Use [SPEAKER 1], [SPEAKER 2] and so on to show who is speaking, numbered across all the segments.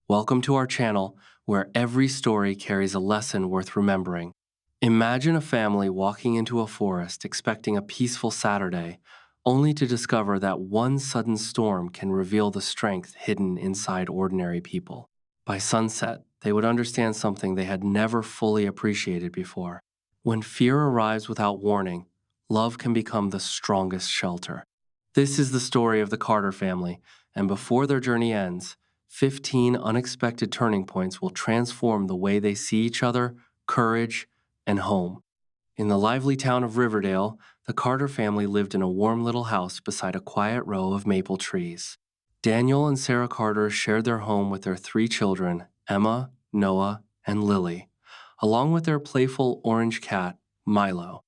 [SPEAKER 1] Welcome to our channel, where every story carries a lesson worth remembering. Imagine a family walking into a forest expecting a peaceful Saturday, only to discover that one sudden storm can reveal the strength hidden inside ordinary people. By sunset, they would understand something they had never fully appreciated before. When fear arrives without warning, love can become the strongest shelter. This is the story of the Carter family, and before their journey ends, 15 unexpected turning points will transform the way they see each other, courage, and home. In the lively town of Riverdale, the Carter family lived in a warm little house beside a quiet row of maple trees. Daniel and Sarah Carter shared their home with their 3 children, Emma, Noah, and Lily, along with their playful orange cat, Milo.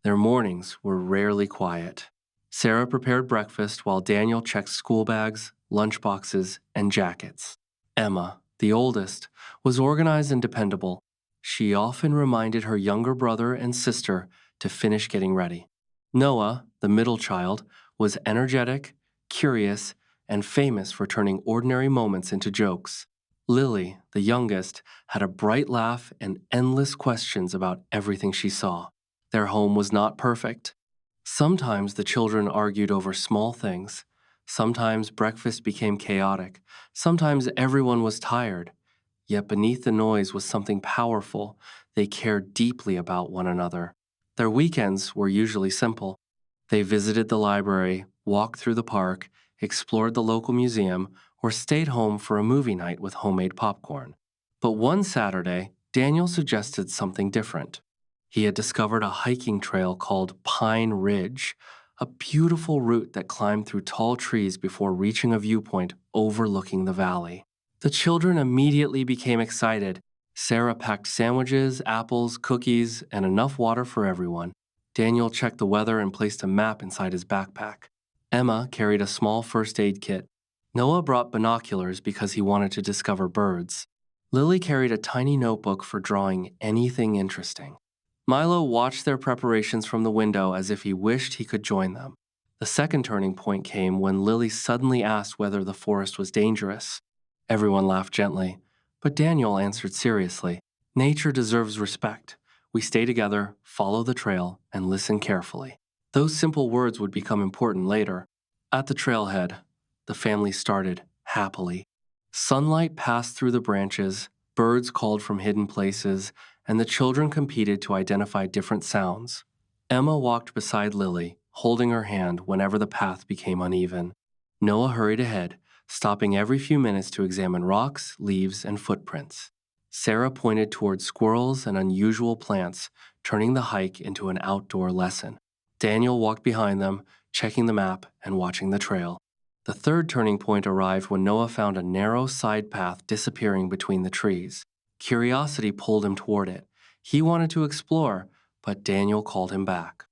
[SPEAKER 1] Their mornings were rarely quiet. Sarah prepared breakfast while Daniel checked school bags, lunchboxes, and jackets. Emma, the oldest, was organized and dependable. She often reminded her younger brother and sister to finish getting ready. Noah, the middle child, was energetic, curious, and famous for turning ordinary moments into jokes. Lily, the youngest, had a bright laugh and endless questions about everything she saw. Their home was not perfect. Sometimes the children argued over small things. Sometimes breakfast became chaotic. Sometimes everyone was tired. Yet beneath the noise was something powerful. They cared deeply about one another. Their weekends were usually simple. They visited the library, walked through the park, explored the local museum, or stayed home for a movie night with homemade popcorn. But one Saturday, Daniel suggested something different. He had discovered a hiking trail called Pine Ridge, a beautiful route that climbed through tall trees before reaching a viewpoint overlooking the valley. The children immediately became excited. Sarah packed sandwiches, apples, cookies, and enough water for everyone. Daniel checked the weather and placed a map inside his backpack. Emma carried a small first aid kit. Noah brought binoculars because he wanted to discover birds. Lily carried a tiny notebook for drawing anything interesting. Milo watched their preparations from the window as if he wished he could join them. The second turning point came when Lily suddenly asked whether the forest was dangerous. Everyone laughed gently, but Daniel answered seriously. Nature deserves respect. We stay together, follow the trail, and listen carefully. Those simple words would become important later. At the trailhead, the family started happily. Sunlight passed through the branches, birds called from hidden places, and the children competed to identify different sounds. Emma walked beside Lily, holding her hand whenever the path became uneven. Noah hurried ahead, stopping every few minutes to examine rocks, leaves, and footprints. Sarah pointed toward squirrels and unusual plants, turning the hike into an outdoor lesson. Daniel walked behind them, checking the map and watching the trail. The third turning point arrived when Noah found a narrow side path disappearing between the trees. Curiosity pulled him toward it. He wanted to explore, but Daniel called him back.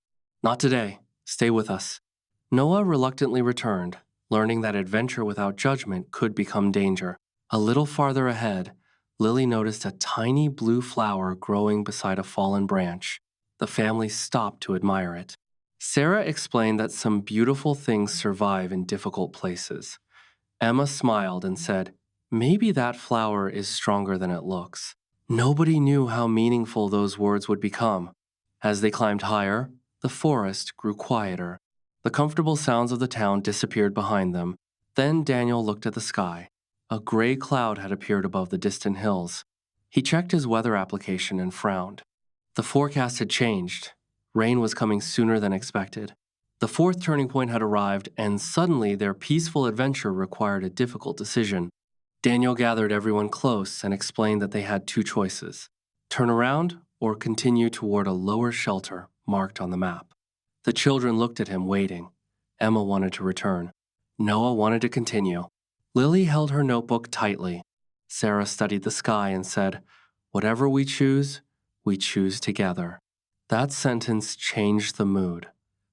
[SPEAKER 1] Not today. Stay with us. Noah reluctantly returned, learning that adventure without judgment could become danger. A little farther ahead, Lily noticed a tiny blue flower growing beside a fallen branch. The family stopped to admire it. Sarah explained that some beautiful things survive in difficult places. Emma smiled and said, "Maybe that flower is stronger than it looks." Nobody knew how meaningful those words would become. As they climbed higher, the forest grew quieter. The comfortable sounds of the town disappeared behind them. Then Daniel looked at the sky. A gray cloud had appeared above the distant hills. He checked his weather application and frowned. The forecast had changed. Rain was coming sooner than expected. The fourth turning point had arrived, and suddenly their peaceful adventure required a difficult decision. Daniel gathered everyone close and explained that they had 2 choices: turn around or continue toward a lower shelter marked on the map. The children looked at him, waiting. Emma wanted to return. Noah wanted to continue. Lily held her notebook tightly. Sarah studied the sky and said, "Whatever we choose together." That sentence changed the mood.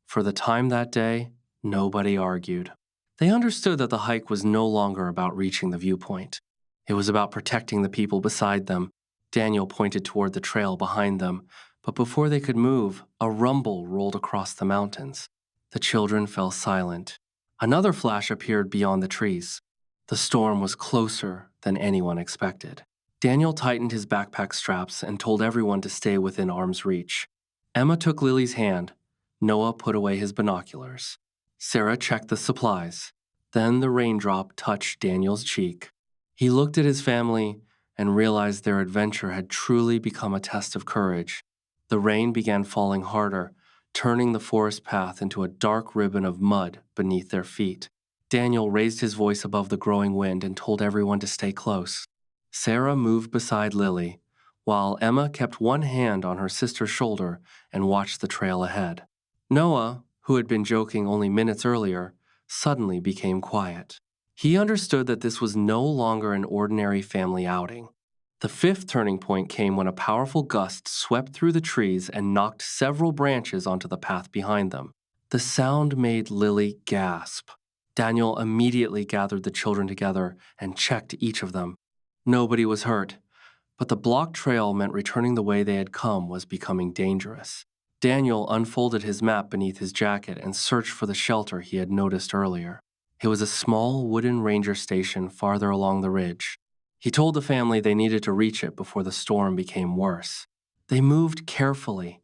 [SPEAKER 1] For the time that day, nobody argued. They understood that the hike was no longer about reaching the viewpoint. It was about protecting the people beside them. Daniel pointed toward the trail behind them, but before they could move, a rumble rolled across the mountains. The children fell silent. Another flash appeared beyond the trees. The storm was closer than anyone expected. Daniel tightened his backpack straps and told everyone to stay within arm's reach. Emma took Lily's hand. Noah put away his binoculars. Sarah checked the supplies. Then the raindrop touched Daniel's cheek. He looked at his family and realized their adventure had truly become a test of courage. The rain began falling harder, turning the forest path into a dark ribbon of mud beneath their feet. Daniel raised his voice above the growing wind and told everyone to stay close. Sarah moved beside Lily, while Emma kept one hand on her sister's shoulder and watched the trail ahead. Noah, who had been joking only minutes earlier, suddenly became quiet. He understood that this was no longer an ordinary family outing. The fifth turning point came when a powerful gust swept through the trees and knocked several branches onto the path behind them. The sound made Lily gasp. Daniel immediately gathered the children together and checked each of them. Nobody was hurt, but the blocked trail meant returning the way they had come was becoming dangerous. Daniel unfolded his map beneath his jacket and searched for the shelter he had noticed earlier. It was a small wooden ranger station farther along the ridge. He told the family they needed to reach it before the storm became worse. They moved carefully.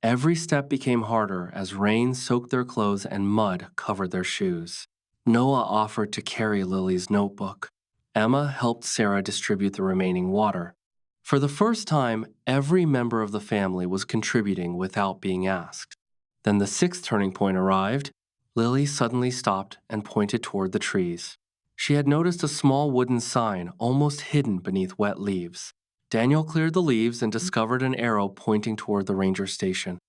[SPEAKER 1] Every step became harder as rain soaked their clothes and mud covered their shoes. Noah offered to carry Lily's notebook. Emma helped Sarah distribute the remaining water. For the first time, every member of the family was contributing without being asked. Then the sixth turning point arrived. Lily suddenly stopped and pointed toward the trees. She had noticed a small wooden sign almost hidden beneath wet leaves. Daniel cleared the leaves and discovered an arrow pointing toward the ranger station.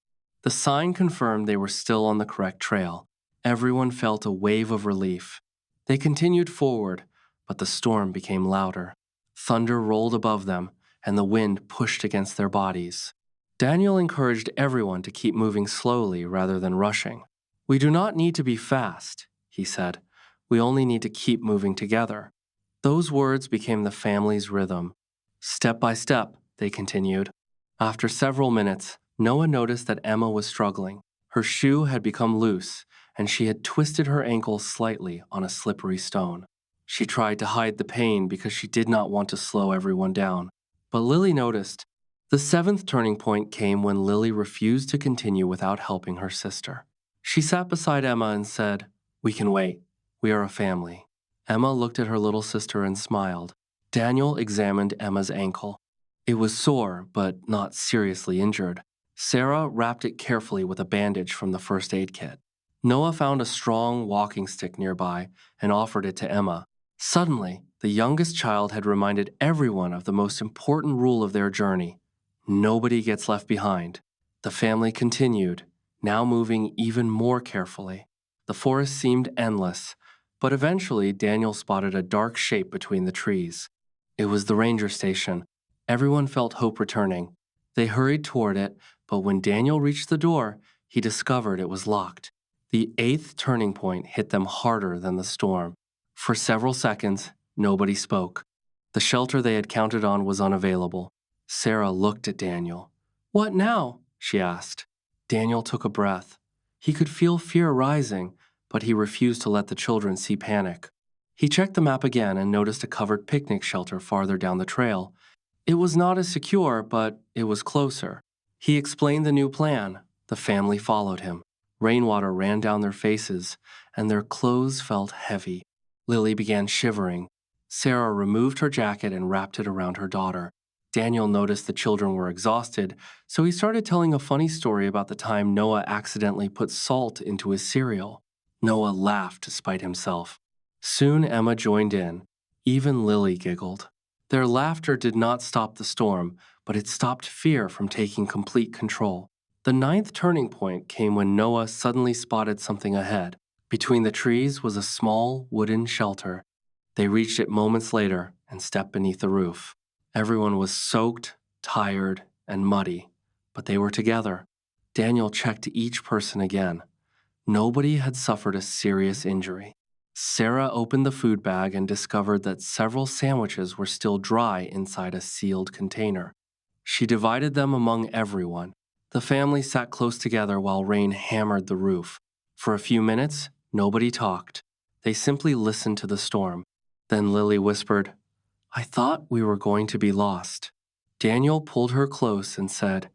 [SPEAKER 1] The sign confirmed they were still on the correct trail. Everyone felt a wave of relief. They continued forward, but the storm became louder. Thunder rolled above them, and the wind pushed against their bodies. Daniel encouraged everyone to keep moving slowly rather than rushing. "We do not need to be fast," he said. "We only need to keep moving together." Those words became the family's rhythm. Step by step, they continued. After several minutes, Noah noticed that Emma was struggling. Her shoe had become loose, and she had twisted her ankle slightly on a slippery stone. She tried to hide the pain because she did not want to slow everyone down. But Lily noticed. The seventh turning point came when Lily refused to continue without helping her sister. She sat beside Emma and said, "We can wait. We are a family." Emma looked at her little sister and smiled. Daniel examined Emma's ankle. It was sore, but not seriously injured. Sarah wrapped it carefully with a bandage from the first aid kit. Noah found a strong walking stick nearby and offered it to Emma. Suddenly, the youngest child had reminded everyone of the most important rule of their journey. Nobody gets left behind. The family continued, now moving even more carefully. The forest seemed endless, but eventually Daniel spotted a dark shape between the trees. It was the ranger station. Everyone felt hope returning. They hurried toward it, but when Daniel reached the door, he discovered it was locked. The eighth turning point hit them harder than the storm. For several seconds, nobody spoke. The shelter they had counted on was unavailable. Sarah looked at Daniel. "What now?" she asked. Daniel took a breath. He could feel fear rising, but he refused to let the children see panic. He checked the map again and noticed a covered picnic shelter farther down the trail. It was not as secure, but it was closer. He explained the new plan. The family followed him. Rainwater ran down their faces, and their clothes felt heavy. Lily began shivering. Sarah removed her jacket and wrapped it around her daughter. Daniel noticed the children were exhausted, so he started telling a funny story about the time Noah accidentally put salt into his cereal. Noah laughed to spite himself. Soon Emma joined in. Even Lily giggled. Their laughter did not stop the storm, but it stopped fear from taking complete control. The ninth turning point came when Noah suddenly spotted something ahead. Between the trees was a small wooden shelter. They reached it moments later and stepped beneath the roof. Everyone was soaked, tired, and muddy, but they were together. Daniel checked each person again. Nobody had suffered a serious injury. Sarah opened the food bag and discovered that several sandwiches were still dry inside a sealed container. She divided them among everyone. The family sat close together while rain hammered the roof. For a few minutes, nobody talked. They simply listened to the storm. Then Lily whispered, I thought we were going to be lost. Daniel pulled her close and said,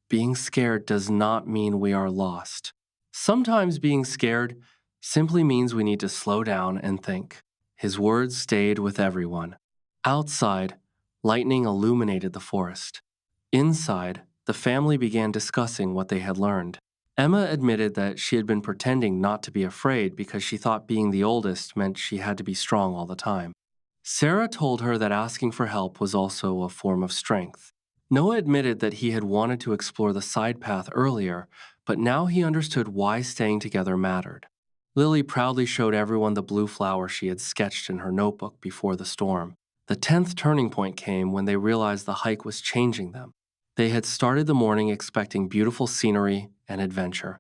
[SPEAKER 1] being scared does not mean we are lost. Sometimes being scared simply means we need to slow down and think. His words stayed with everyone. Outside, lightning illuminated the forest. Inside, the family began discussing what they had learned. Emma admitted that she had been pretending not to be afraid because she thought being the oldest meant she had to be strong all the time. Sarah told her that asking for help was also a form of strength. Noah admitted that he had wanted to explore the side path earlier, but now he understood why staying together mattered. Lily proudly showed everyone the blue flower she had sketched in her notebook before the storm. The 10th turning point came when they realized the hike was changing them. They had started the morning expecting beautiful scenery and adventure.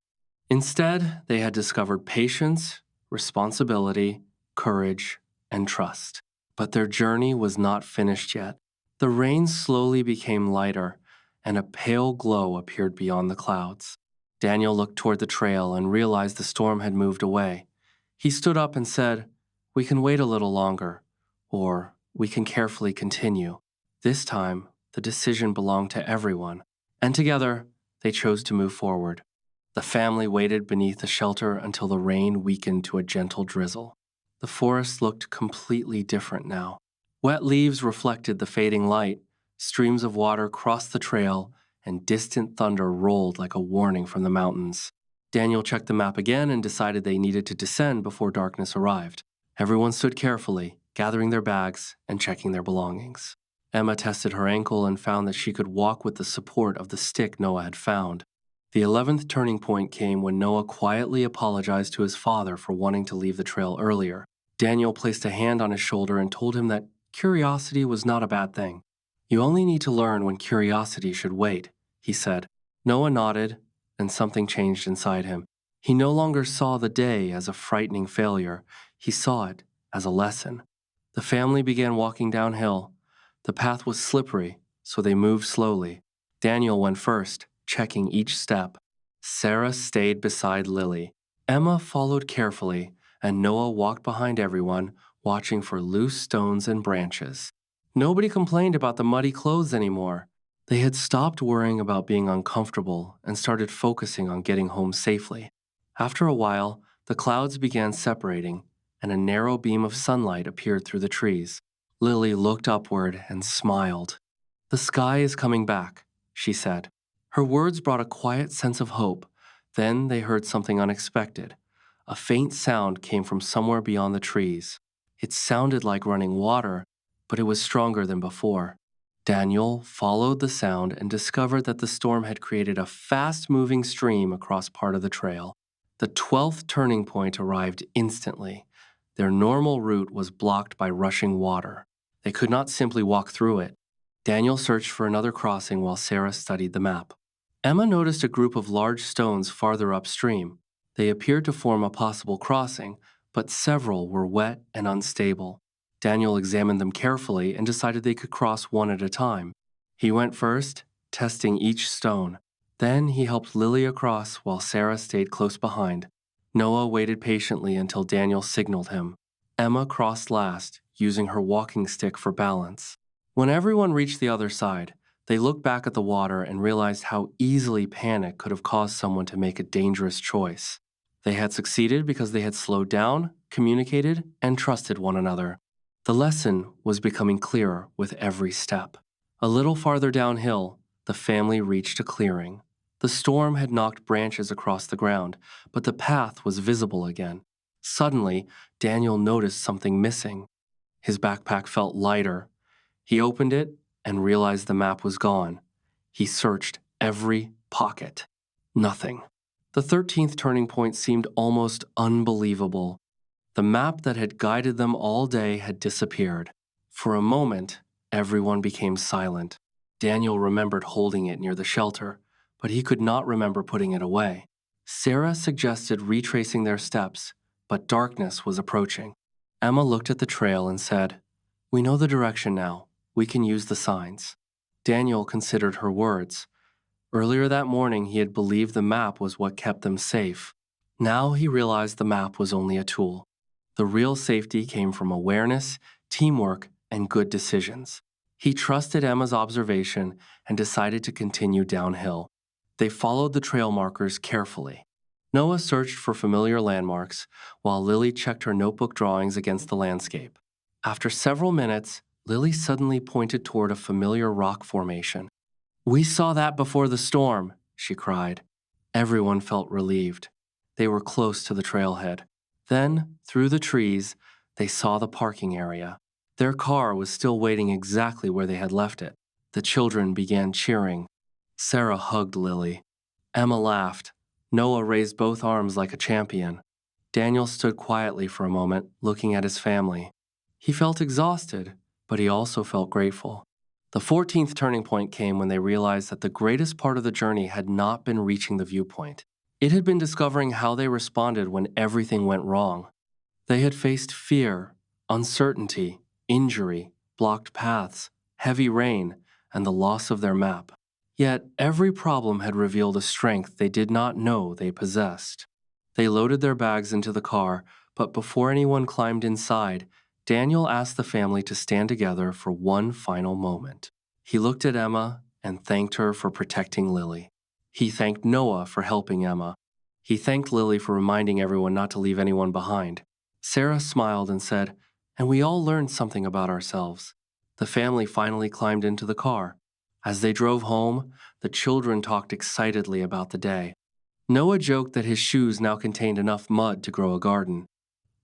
[SPEAKER 1] Instead, they had discovered patience, responsibility, courage, and trust. But their journey was not finished yet. The rain slowly became lighter, and a pale glow appeared beyond the clouds. Daniel looked toward the trail and realized the storm had moved away. He stood up and said, "We can wait a little longer, or we can carefully continue." This time, the decision belonged to everyone, and together, they chose to move forward. The family waited beneath the shelter until the rain weakened to a gentle drizzle. The forest looked completely different now. Wet leaves reflected the fading light, streams of water crossed the trail, and distant thunder rolled like a warning from the mountains. Daniel checked the map again and decided they needed to descend before darkness arrived. Everyone stood carefully, gathering their bags and checking their belongings. Emma tested her ankle and found that she could walk with the support of the stick Noah had found. The 11th turning point came when Noah quietly apologized to his father for wanting to leave the trail earlier. Daniel placed a hand on his shoulder and told him that curiosity was not a bad thing. "You only need to learn when curiosity should wait," he said. Noah nodded, and something changed inside him. He no longer saw the day as a frightening failure. He saw it as a lesson. The family began walking downhill. The path was slippery, so they moved slowly. Daniel went first, checking each step. Sarah stayed beside Lily. Emma followed carefully, and Noah walked behind everyone, watching for loose stones and branches. Nobody complained about the muddy clothes anymore. They had stopped worrying about being uncomfortable and started focusing on getting home safely. After a while, the clouds began separating, and a narrow beam of sunlight appeared through the trees. Lily looked upward and smiled. "The sky is coming back," she said. Her words brought a quiet sense of hope. Then they heard something unexpected. A faint sound came from somewhere beyond the trees. It sounded like running water, but it was stronger than before. Daniel followed the sound and discovered that the storm had created a fast-moving stream across part of the trail. The 12th turning point arrived instantly. Their normal route was blocked by rushing water. They could not simply walk through it. Daniel searched for another crossing while Sarah studied the map. Emma noticed a group of large stones farther upstream. They appeared to form a possible crossing, but several were wet and unstable. Daniel examined them carefully and decided they could cross one at a time. He went first, testing each stone. Then he helped Lily across while Sarah stayed close behind. Noah waited patiently until Daniel signaled him. Emma crossed last, using her walking stick for balance. When everyone reached the other side, they looked back at the water and realized how easily panic could have caused someone to make a dangerous choice. They had succeeded because they had slowed down, communicated, and trusted one another. The lesson was becoming clearer with every step. A little farther downhill, the family reached a clearing. The storm had knocked branches across the ground, but the path was visible again. Suddenly, Daniel noticed something missing. His backpack felt lighter. He opened it and realized the map was gone. He searched every pocket. Nothing. The 13th turning point seemed almost unbelievable. The map that had guided them all day had disappeared. For a moment, everyone became silent. Daniel remembered holding it near the shelter, but he could not remember putting it away. Sarah suggested retracing their steps, but darkness was approaching. Emma looked at the trail and said, "We know the direction now. We can use the signs." Daniel considered her words. Earlier that morning, he had believed the map was what kept them safe. Now he realized the map was only a tool. The real safety came from awareness, teamwork, and good decisions. He trusted Emma's observation and decided to continue downhill. They followed the trail markers carefully. Noah searched for familiar landmarks, while Lily checked her notebook drawings against the landscape. After several minutes, Lily suddenly pointed toward a familiar rock formation. "We saw that before the storm," she cried. Everyone felt relieved. They were close to the trailhead. Then, through the trees, they saw the parking area. Their car was still waiting exactly where they had left it. The children began cheering. Sarah hugged Lily. Emma laughed. Noah raised both arms like a champion. Daniel stood quietly for a moment, looking at his family. He felt exhausted, but he also felt grateful. The 14th turning point came when they realized that the greatest part of the journey had not been reaching the viewpoint. It had been discovering how they responded when everything went wrong. They had faced fear, uncertainty, injury, blocked paths, heavy rain, and the loss of their map. Yet every problem had revealed a strength they did not know they possessed. They loaded their bags into the car, but before anyone climbed inside, Daniel asked the family to stand together for one final moment. He looked at Emma and thanked her for protecting Lily. He thanked Noah for helping Emma. He thanked Lily for reminding everyone not to leave anyone behind. Sarah smiled and said, "And we all learned something about ourselves." The family finally climbed into the car. As they drove home, the children talked excitedly about the day. Noah joked that his shoes now contained enough mud to grow a garden.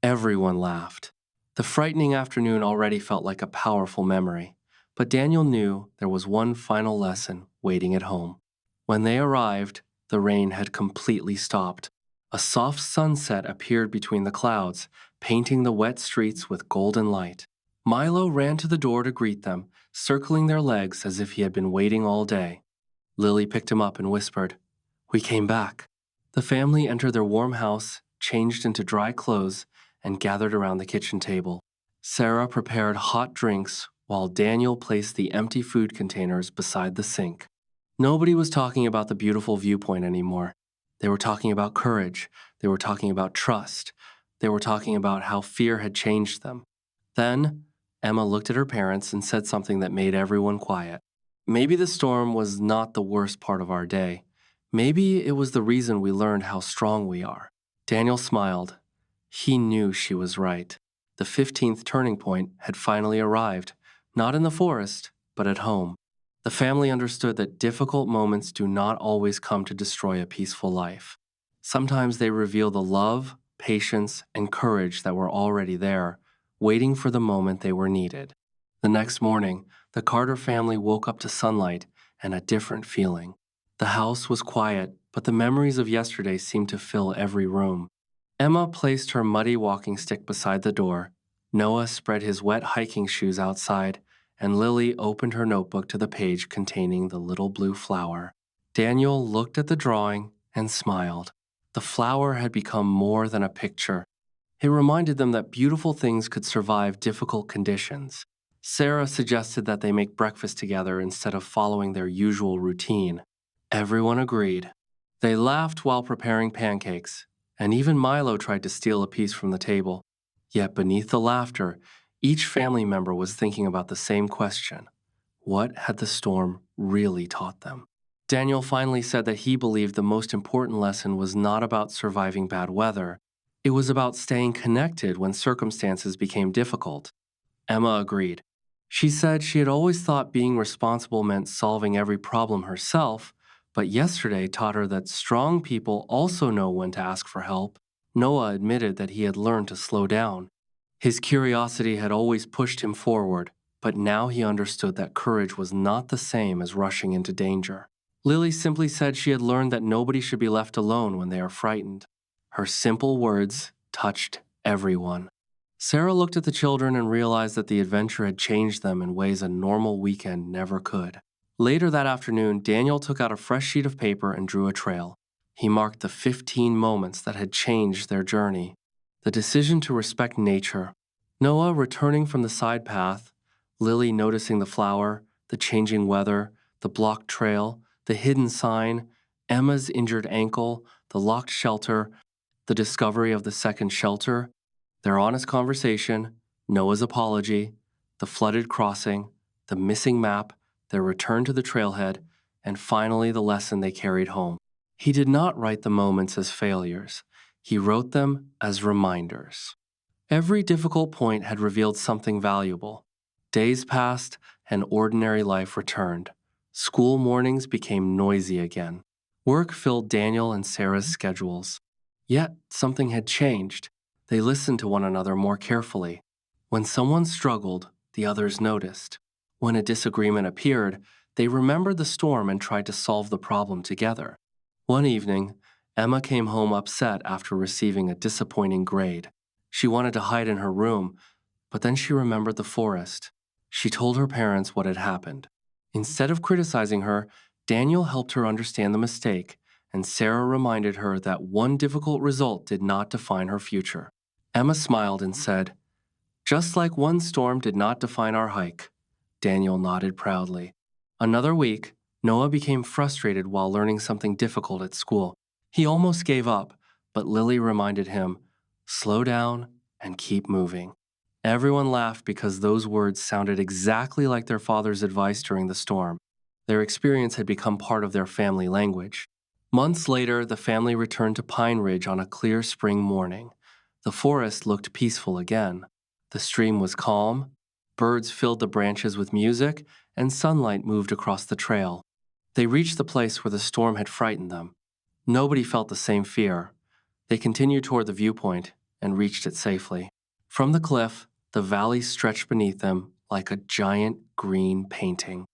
[SPEAKER 1] Everyone laughed. The frightening afternoon already felt like a powerful memory, but Daniel knew there was one final lesson waiting at home. When they arrived, the rain had completely stopped. A soft sunset appeared between the clouds, painting the wet streets with golden light. Milo ran to the door to greet them, circling their legs as if he had been waiting all day. Lily picked him up and whispered, "We came back." The family entered their warm house, changed into dry clothes, and gathered around the kitchen table. Sarah prepared hot drinks while Daniel placed the empty food containers beside the sink. Nobody was talking about the beautiful viewpoint anymore. They were talking about courage. They were talking about trust. They were talking about how fear had changed them. Then, Emma looked at her parents and said something that made everyone quiet. "Maybe the storm was not the worst part of our day. Maybe it was the reason we learned how strong we are." Daniel smiled. He knew she was right. The 15th turning point had finally arrived, not in the forest, but at home. The family understood that difficult moments do not always come to destroy a peaceful life. Sometimes they reveal the love, patience, and courage that were already there, waiting for the moment they were needed. The next morning, the Carter family woke up to sunlight and a different feeling. The house was quiet, but the memories of yesterday seemed to fill every room. Emma placed her muddy walking stick beside the door. Noah spread his wet hiking shoes outside, and Lily opened her notebook to the page containing the little blue flower. Daniel looked at the drawing and smiled. The flower had become more than a picture. It reminded them that beautiful things could survive difficult conditions. Sarah suggested that they make breakfast together instead of following their usual routine. Everyone agreed. They laughed while preparing pancakes, and even Milo tried to steal a piece from the table. Yet beneath the laughter, each family member was thinking about the same question. What had the storm really taught them? Daniel finally said that he believed the most important lesson was not about surviving bad weather. It was about staying connected when circumstances became difficult. Emma agreed. She said she had always thought being responsible meant solving every problem herself, but yesterday taught her that strong people also know when to ask for help. Noah admitted that he had learned to slow down. His curiosity had always pushed him forward, but now he understood that courage was not the same as rushing into danger. Lily simply said she had learned that nobody should be left alone when they are frightened. Her simple words touched everyone. Sarah looked at the children and realized that the adventure had changed them in ways a normal weekend never could. Later that afternoon, Daniel took out a fresh sheet of paper and drew a trail. He marked the 15 moments that had changed their journey. The decision to respect nature. Noah returning from the side path, Lily noticing the flower, the changing weather, the blocked trail, the hidden sign, Emma's injured ankle, the locked shelter, the discovery of the second shelter, their honest conversation, Noah's apology, the flooded crossing, the missing map, their return to the trailhead, and finally the lesson they carried home. He did not write the moments as failures. He wrote them as reminders. Every difficult point had revealed something valuable. Days passed, and ordinary life returned. School mornings became noisy again. Work filled Daniel and Sarah's schedules. Yet, something had changed. They listened to one another more carefully. When someone struggled, the others noticed. When a disagreement appeared, they remembered the storm and tried to solve the problem together. One evening, Emma came home upset after receiving a disappointing grade. She wanted to hide in her room, but then she remembered the forest. She told her parents what had happened. Instead of criticizing her, Daniel helped her understand the mistake, and Sarah reminded her that one difficult result did not define her future. Emma smiled and said, "Just like one storm did not define our hike." Daniel nodded proudly. Another week, Noah became frustrated while learning something difficult at school. He almost gave up, but Lily reminded him, "Slow down and keep moving." Everyone laughed because those words sounded exactly like their father's advice during the storm. Their experience had become part of their family language. Months later, the family returned to Pine Ridge on a clear spring morning. The forest looked peaceful again. The stream was calm, birds filled the branches with music, and sunlight moved across the trail. They reached the place where the storm had frightened them. Nobody felt the same fear. They continued toward the viewpoint and reached it safely. From the cliff, the valley stretched beneath them like a giant green painting.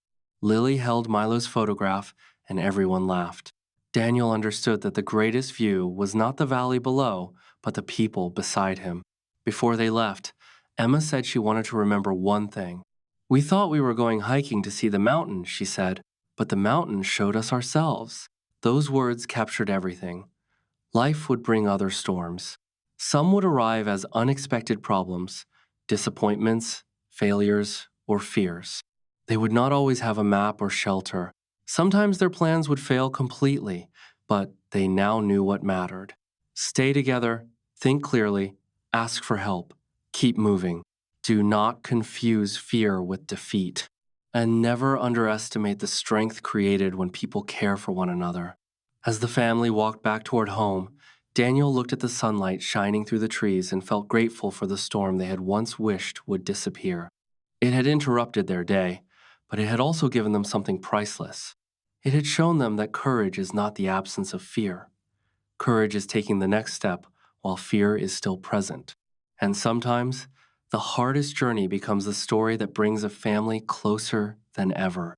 [SPEAKER 1] Lily held Milo's photograph, and everyone laughed. Daniel understood that the greatest view was not the valley below, but the people beside him. Before they left, Emma said she wanted to remember one thing. "We thought we were going hiking to see the mountain," she said, "but the mountain showed us ourselves." Those words captured everything. Life would bring other storms. Some would arrive as unexpected problems, disappointments, failures, or fears. They would not always have a map or shelter. Sometimes their plans would fail completely, but they now knew what mattered. Stay together, think clearly, ask for help, keep moving. Do not confuse fear with defeat. And never underestimate the strength created when people care for one another. As the family walked back toward home, Daniel looked at the sunlight shining through the trees and felt grateful for the storm they had once wished would disappear. It had interrupted their day, but it had also given them something priceless. It had shown them that courage is not the absence of fear. Courage is taking the next step while fear is still present. And sometimes, the hardest journey becomes the story that brings a family closer than ever.